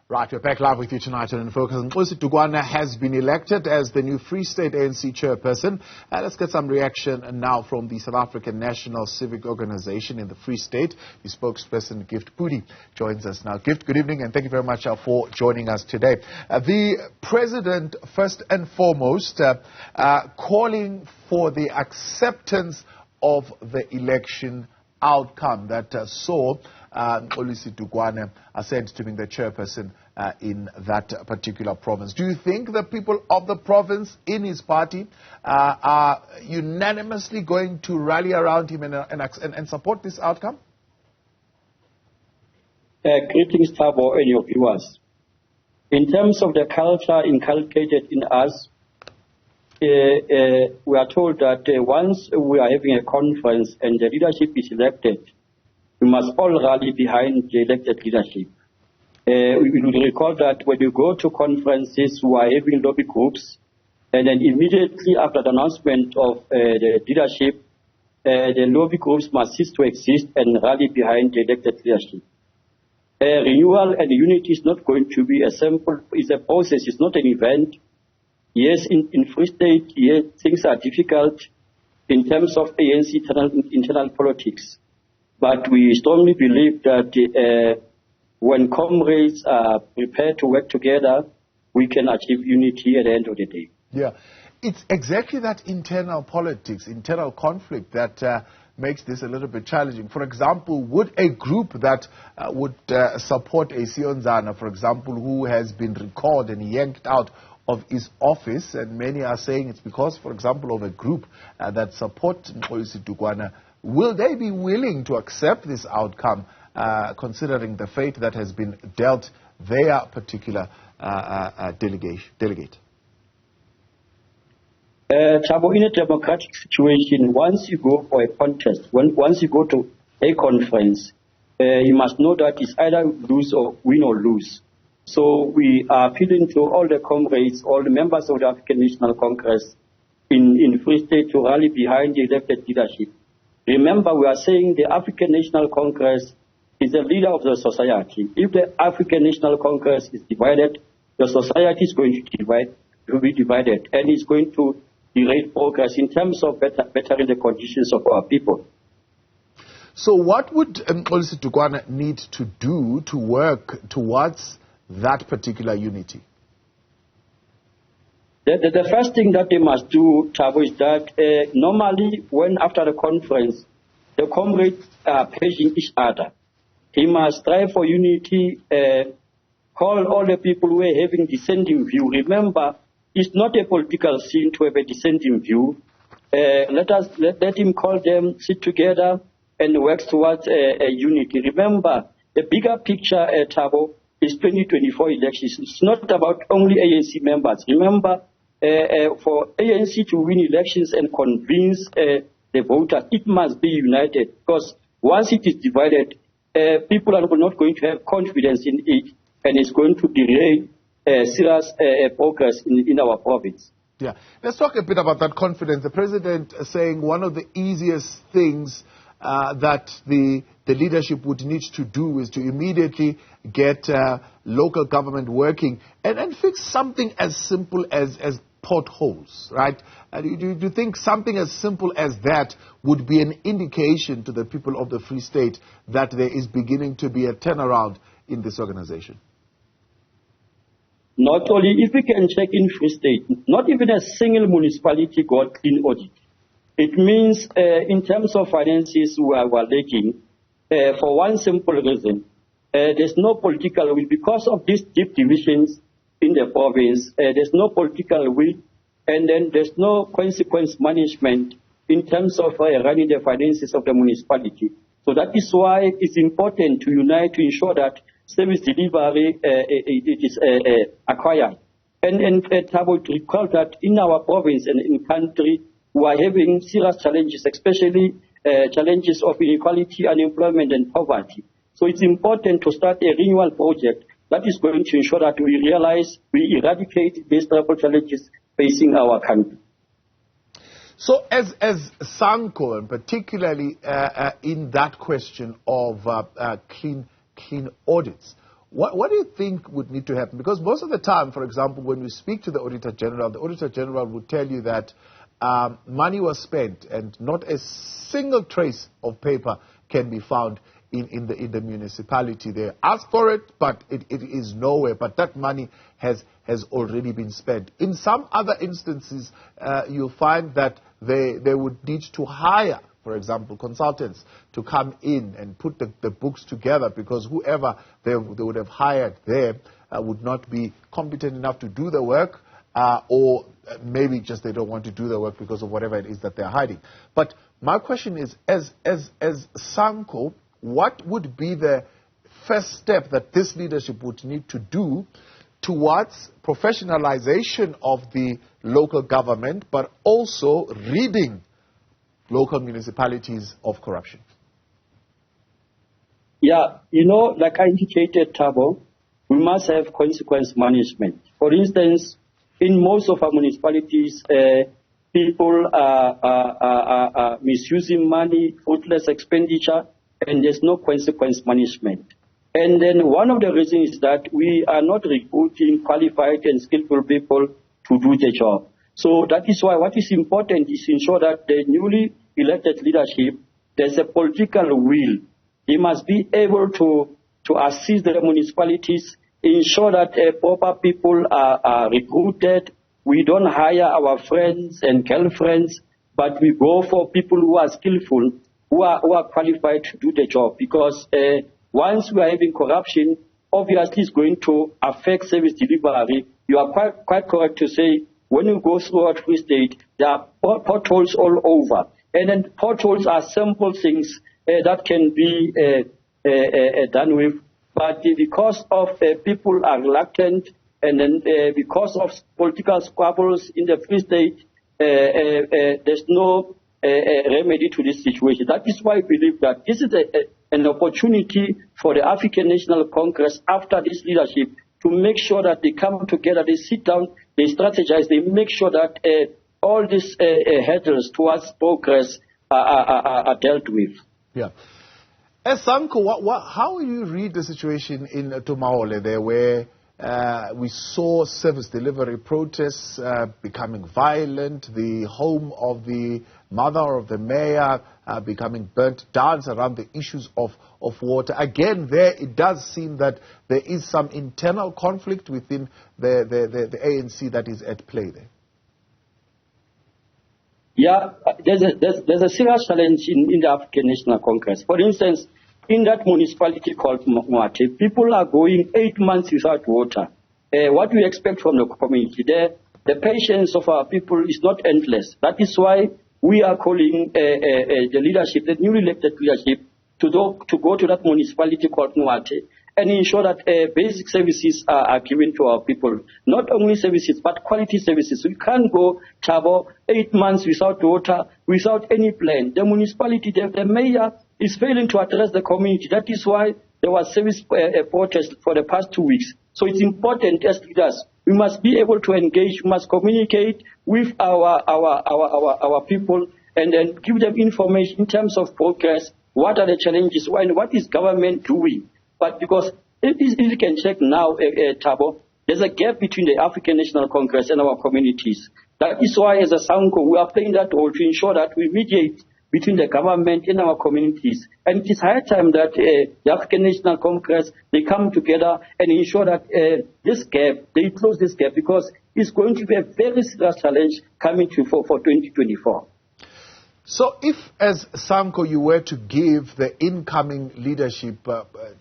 Right, we're back live with you tonight on In Focus. Mxolisi Dukwana has been elected as the new Free State ANC chairperson. Let's get some reaction now from the South African National Civic Organization in the Free State. The spokesperson, Gift Poli, joins us now. Gift, good evening, and thank you very much for joining us today. The president, first and foremost, calling for the acceptance of the election outcome that saw Mxolisi Dukwana ascend to being the chairperson in that particular province. Do you think the people of the province in his party are unanimously going to rally around him and support this outcome? Greetings, Thabo, and your viewers. In terms of the culture inculcated in us, we are told that once we are having a conference and the leadership is elected, we must all rally behind the elected leadership. We will recall that when you go to conferences, we are having lobby groups, and then immediately after the announcement of the leadership, the lobby groups must cease to exist and rally behind the elected leadership. Renewal and unity is not going to be a simple, it's a process, it's not an event. Yes, in Free State, yes, things are difficult in terms of ANC internal politics. But we strongly believe that when comrades are prepared to work together, we can achieve unity at the end of the day. Yeah, it's exactly that internal politics, internal conflict that makes this a little bit challenging. For example, would a group that would support a Siyonzana, for example, who has been recalled and yanked out of his office, and many are saying it's because, for example, of a group that supports Mxolisi Dukwana, will they be willing to accept this outcome, considering the fate that has been dealt their particular delegate? Thabo, in a democratic situation, once you go for a contest, once you go to a conference, you must know that it's either lose or win or lose. So we are appealing to all the comrades, all the members of the African National Congress in Free State to rally behind the elected leadership. Remember, we are saying the African National Congress is the leader of the society. If the African National Congress is divided, the society is going to be divided, and it's going to derail progress in terms of bettering the conditions of our people. So what would Mxolisi Dukwana need to do to work towards that particular unity? The first thing that they must do, Thabo, is that normally when after the conference, the comrades are paging each other. He must strive for unity, call all the people who are having dissenting view. Remember, it's not a political scene to have a dissenting view. Let him call them, sit together, and work towards a unity. Remember, the bigger picture, Thabo, is 2024 elections. It's not about only ANC members. Remember, for ANC to win elections and convince the voters, it must be united, because once it is divided, people are not going to have confidence in it, and it's going to derail serious progress in our province. Yeah, let's talk a bit about that confidence. The president saying one of the easiest things that the leadership would need to do is to immediately get local government working and fix something as simple as potholes, right? Do you think something as simple as that would be an indication to the people of the Free State that there is beginning to be a turnaround in this organization? Not only, if we can check in Free State, not even a single municipality got clean audit. It means in terms of finances, we are lacking for one simple reason. There's no political will. Because of these deep divisions in the province, there's no political will, and then there's no consequence management in terms of running the finances of the municipality. So that is why it's important to unite to ensure that service delivery it is acquired. And Thabo, to recall that in our province and in country, we are having serious challenges, especially challenges of inequality, unemployment, and poverty. So it's important to start a renewal project that is going to ensure that we eradicate these terrible challenges facing our country. So as SANCO, and particularly in that question of clean audits, What do you think would need to happen? Because most of the time, for example, when we speak to the Auditor General would tell you that money was spent and not a single trace of paper can be found in the municipality. They ask for it, but it is nowhere. But that money has already been spent. In some other instances, you'll find that they would need to hire, for example, consultants to come in and put the books together, because whoever they would have hired there would not be competent enough to do the work, or maybe just they don't want to do the work because of whatever it is that they're hiding. But my question is, as SANCO, what would be the first step that this leadership would need to do towards professionalization of the local government, but also ridding local municipalities of corruption? Yeah, like I indicated, Thabo, we must have consequence management. For instance, in most of our municipalities, people are misusing money, fruitless expenditure, and there's no consequence management. And then one of the reasons is that we are not recruiting qualified and skillful people to do the job. So that is why what is important is to ensure that the newly elected leadership, there's a political will. They must be able to assist the municipalities, ensure that proper people are recruited. We don't hire our friends and girlfriends, but we go for people who are skillful, who are qualified to do the job. Because once we are having corruption, obviously it's going to affect service delivery. You are quite correct to say, when you go through our Free State, there are potholes all over. And then potholes are simple things that can be done with. But because of people are reluctant, and then because of political squabbles in the Free State, there's no remedy to this situation. That is why I believe that this is an opportunity for the African National Congress after this leadership to make sure that they come together, they sit down, they strategize, they make sure that all these hurdles towards progress are dealt with. Yeah. As SANCO, how do you read the situation in Tumaole there, where we saw service delivery protests becoming violent, the home of the mother of the mayor becoming burnt down around the issues of water? Again, there it does seem that there is some internal conflict within the ANC that is at play there. Yeah, there's a serious challenge in the African National Congress. For instance, in that municipality called Mwate, people are going 8 months without water. What we expect from the community there, the patience of our people is not endless. That is why we are calling the leadership, the newly elected leadership, to go to that municipality called Mwate and ensure that basic services are given to our people. Not only services, but quality services. We can't go, Thabo, 8 months without water, without any plan. The municipality, the mayor is failing to address the community. That is why there was service protest for the past 2 weeks. So it's important as leaders, we must be able to engage, we must communicate with our people and then give them information in terms of progress, what are the challenges, and what is government doing. But because if you can check now, Thabo, there's a gap between the African National Congress and our communities. That is why as a SANCO, we are playing that role to ensure that we mediate between the government and our communities. And it is high time that the African National Congress, they come together and ensure that they close this gap, because it's going to be a very serious challenge coming for 2024. So if, as SANCO, you were to give the incoming leadership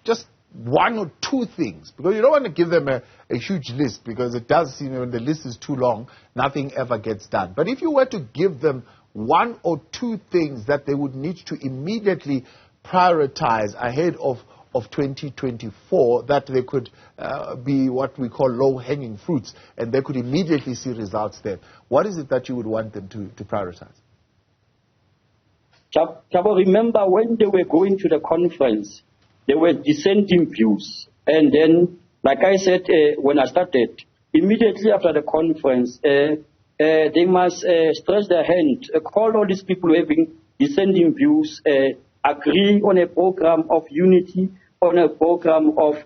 just one or two things, because you don't want to give them a huge list, because it does seem when the list is too long, nothing ever gets done. But if you were to give them one or two things that they would need to immediately prioritize ahead of 2024, that they could be what we call low-hanging fruits, and they could immediately see results there, what is it that you would want them to prioritize? Thabo, remember when they were going to the conference, there were dissenting views. And then, like I said when I started, immediately after the conference, they must stretch their hand, call all these people having dissenting views, agree on a program of unity, on a program of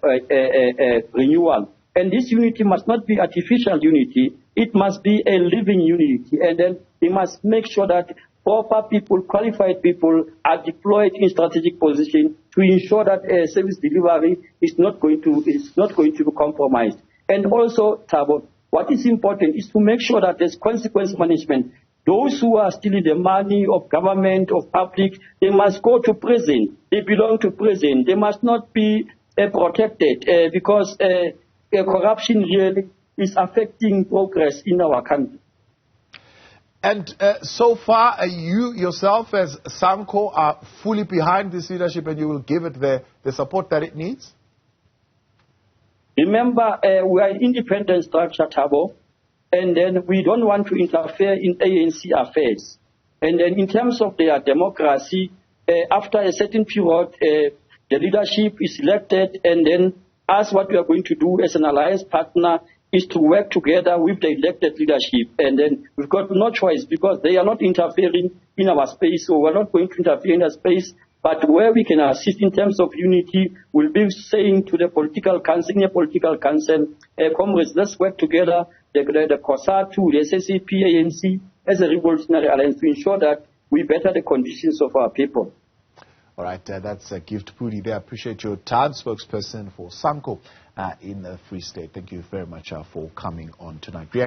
renewal. And this unity must not be artificial unity. It must be a living unity. And then we must make sure that proper people, qualified people, are deployed in strategic position to ensure that service delivery is not going to be compromised. And also, Thabo, what is important is to make sure that there's consequence management. Those who are stealing the money of government, of public, they must go to prison. They belong to prison. They must not be protected because corruption really is affecting progress in our country. And so far, you yourself as SANCO are fully behind this leadership and you will give it the support that it needs? Remember, we are an independent structure, Thabo, and then we don't want to interfere in ANC affairs. And then in terms of their democracy, after a certain period, the leadership is elected, and then us, what we are going to do as an alliance partner is to work together with the elected leadership. And then we've got no choice because they are not interfering in our space, so we're not going to interfere in their space. But where we can assist in terms of unity, we'll be saying to the political council, comrades, let's work together, the COSATU, the SSAP, ANC, as a revolutionary alliance to ensure that we better the conditions of our people. All right, that's Gift Poli there. I appreciate your time, spokesperson for SANCO in the Free State. Thank you very much for coming on tonight.